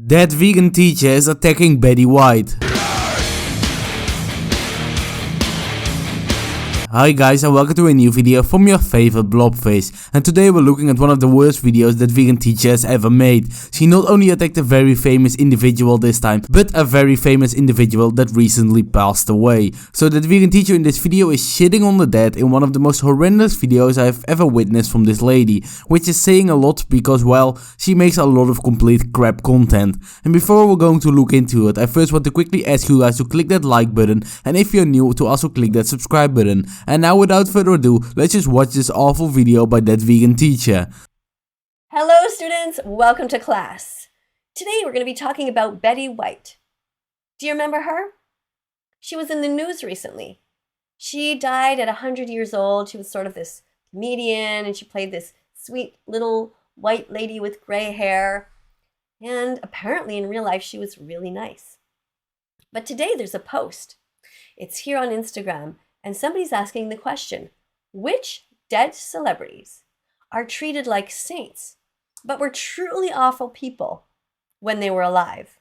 That vegan teacher is attacking Betty White. Hi guys and welcome to a new video from your favorite Blobface, and today we're looking at one of the worst videos that vegan teacher has ever made. She not only attacked a very famous individual this time, but a very famous individual that recently passed away. So that vegan teacher in this video is shitting on the dead in one of the most horrendous videos I have ever witnessed from this lady, which is saying a lot because, well, she makes a lot of complete crap content. And before we're going to look into it, I first want to quickly ask you guys to click that like button, and if you're new, to also click that subscribe button. And now without further ado, let's just watch this awful video by that vegan teacher. Hello students, welcome to class. Today we're going to be talking about Betty White. Do you remember her? She was in the news recently. She died at 100 years old. She was sort of this comedian and she played this sweet little white lady with gray hair. And apparently in real life she was really nice. But today there's a post. It's here on Instagram. And somebody's asking the question, which dead celebrities are treated like saints, but were truly awful people when they were alive?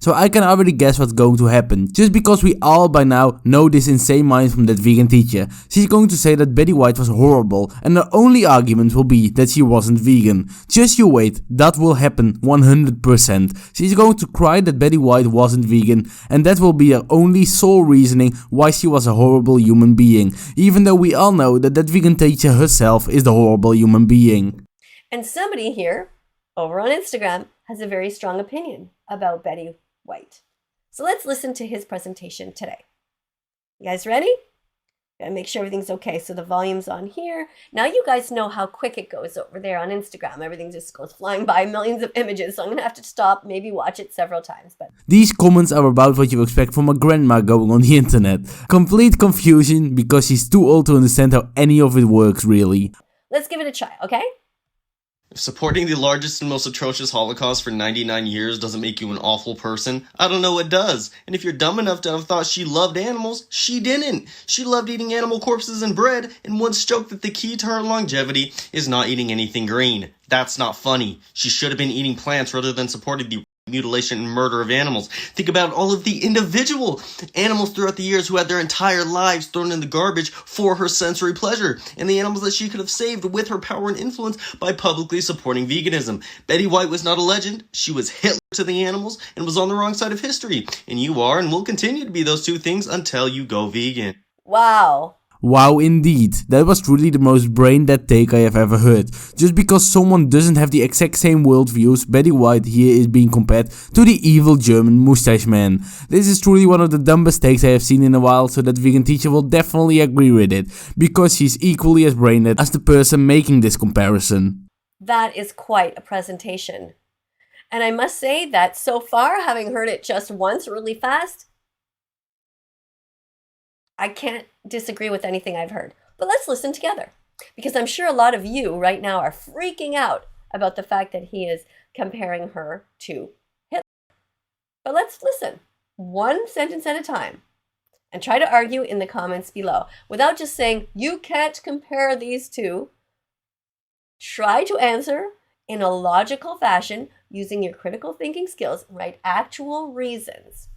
So I can already guess what's going to happen, just because we all by now know this insane mind from that vegan teacher. She's going to say that Betty White was horrible, and the only argument will be that she wasn't vegan. Just you wait, that will happen 100%. She's going to cry that Betty White wasn't vegan, and that will be her only sole reasoning why she was a horrible human being, even though we all know that that vegan teacher herself is the horrible human being. And somebody here, over on Instagram, has a very strong opinion about Betty White. So let's listen to his presentation today. You guys ready? Gotta make sure everything's okay. So the volume's on here. Now you guys know how quick it goes over there on Instagram. Everything just goes flying by, millions of images. So I'm gonna have to stop, maybe watch it several times. But these comments are about what you expect from a grandma going on the internet. Complete confusion because she's too old to understand how any of it works really. Let's give it a try, okay? If supporting the largest and most atrocious Holocaust for 99 years doesn't make you an awful person, I don't know what does. And if you're dumb enough to have thought she loved animals, she didn't. She loved eating animal corpses and bread, and once joked that the key to her longevity is not eating anything green. That's not funny. She should have been eating plants rather than supporting the mutilation and murder of animals. Think about all of the individual animals throughout the years who had their entire lives thrown in the garbage for her sensory pleasure, and the animals that she could have saved with her power and influence by publicly supporting veganism. Betty White was not a legend. She was Hitler to the animals and was on the wrong side of history. And you are and will continue to be those two things until you go vegan. Wow. Wow indeed, that was truly the most brain-dead take I have ever heard. Just because someone doesn't have the exact same worldviews, Betty White here is being compared to the evil German mustache man. This is truly one of the dumbest takes I have seen in a while, so that vegan teacher will definitely agree with it, because she's equally as brain-dead as the person making this comparison. That is quite a presentation. And I must say that so far, having heard it just once really fast, I can't disagree with anything I've heard. But let's listen together, because I'm sure a lot of you right now are freaking out about the fact that he is comparing her to Hitler. But let's listen, one sentence at a time, and try to argue in the comments below without just saying, you can't compare these two. Try to answer in a logical fashion using your critical thinking skills and write actual reasons.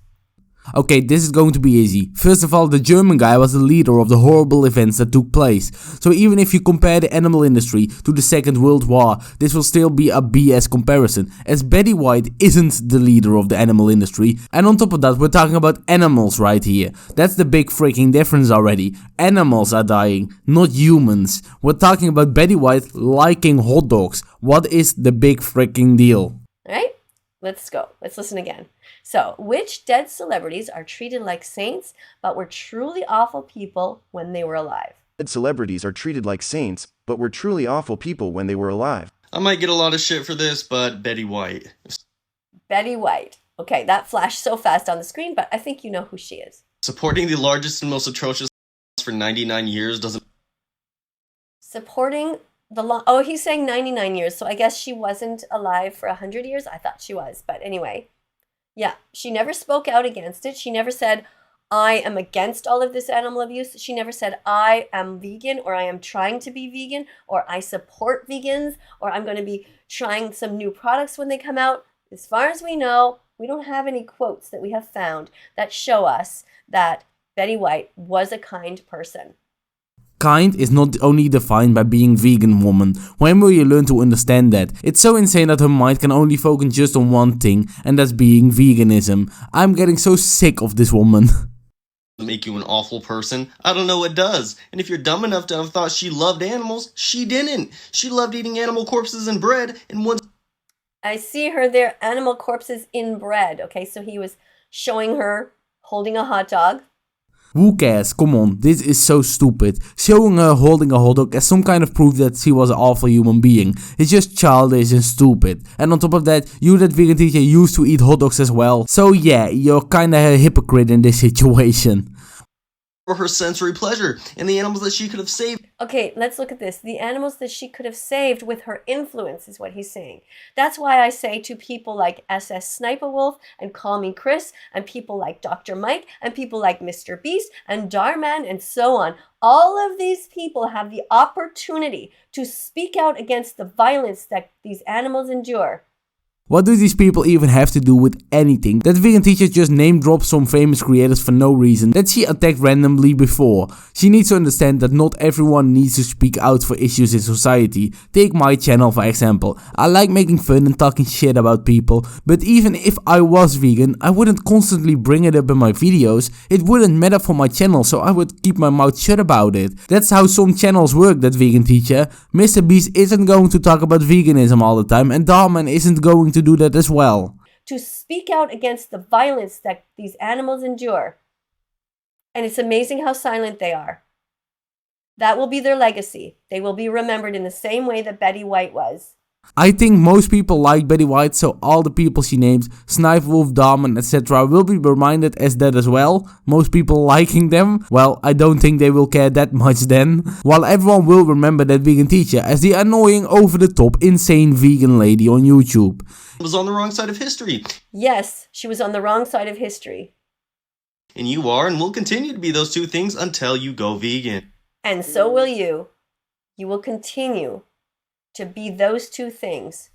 Okay, this is going to be easy. First of all, the German guy was the leader of the horrible events that took place. So even if you compare the animal industry to the Second World War, this will still be a BS comparison, as Betty White isn't the leader of the animal industry. And on top of that, we're talking about animals right here. That's the big freaking difference already. Animals are dying, not humans. We're talking about Betty White liking hot dogs. What is the big freaking deal? Alright, let's go. Let's listen again. So, which dead celebrities are treated like saints, but were truly awful people when they were alive? Dead celebrities are treated like saints, but were truly awful people when they were alive. I might get a lot of shit for this, but Betty White. Betty White. Okay, that flashed so fast on the screen, but I think you know who she is. Supporting the largest and most atrocious for 99 years doesn't... Supporting the oh, he's saying 99 years, so I guess she wasn't alive for 100 years? I thought she was, but anyway. Yeah, she never spoke out against it. She never said, I am against all of this animal abuse. She never said, I am vegan, or I am trying to be vegan, or I support vegans, or I'm going to be trying some new products when they come out. As far as we know, we don't have any quotes that we have found that show us that Betty White was a kind person. Kind is not only defined by being vegan, woman. When will you learn to understand that? It's so insane that her mind can only focus just on one thing, and that's being veganism. I'm getting so sick of this woman. Make you an awful person? I don't know what does. And if you're dumb enough to have thought she loved animals, she didn't. She loved eating animal corpses and bread, and once I see her there, animal corpses in bread. Okay, so he was showing her holding a hot dog. Who cares? Come on, this is so stupid. Showing her holding a hot dog as some kind of proof that she was an awful human being. It's just childish and stupid. And on top of that, you, that vegan teacher, used to eat hot dogs as well. So yeah, you're kinda a hypocrite in this situation. for her sensory pleasure, and the animals that she could have saved. Okay, let's look at this. The animals that she could have saved with her influence is what he's saying. That's why I say to people like SS Sniper Wolf and Call Me Chris and people like Dr. Mike and people like Mr. Beast and Darman and so on, all of these people have the opportunity to speak out against the violence that these animals endure. What do these people even have to do with anything? That vegan teacher just name dropped some famous creators for no reason that she attacked randomly before. She needs to understand that not everyone needs to speak out for issues in society. Take my channel for example. I like making fun and talking shit about people, but even if I was vegan, I wouldn't constantly bring it up in my videos. It wouldn't matter for my channel, so I would keep my mouth shut about it. That's how some channels work, that vegan teacher. Mr. Beast isn't going to talk about veganism all the time, and Darman isn't going to do that as well. To speak out against the violence that these animals endure. And it's amazing how silent they are. That will be their legacy. They will be remembered in the same way that Betty White was. I think most people like Betty White, so all the people she names, Sniper Wolf, Darman, etc. will be reminded as that as well. Most people liking them, well, I don't think they will care that much then. While everyone will remember that vegan teacher as the annoying, over-the-top, insane vegan lady on YouTube. Was on the wrong side of history. Yes, she was on the wrong side of history. And you are and will continue to be those two things until you go vegan. And so will you. You will continue to be those two things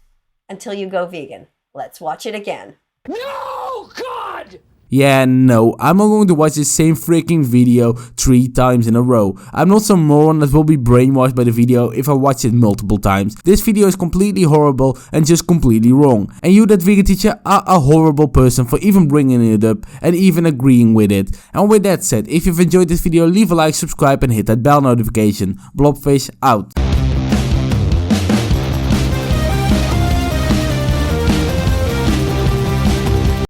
until you go vegan. Let's watch it again. No, God! Yeah, no, I'm not going to watch the same freaking video 3 times in a row. I'm not some moron that will be brainwashed by the video if I watch it multiple times. This video is completely horrible and just completely wrong. And you, that vegan teacher, are a horrible person for even bringing it up and even agreeing with it. And with that said, if you've enjoyed this video, leave a like, subscribe and hit that bell notification. Blobfish out.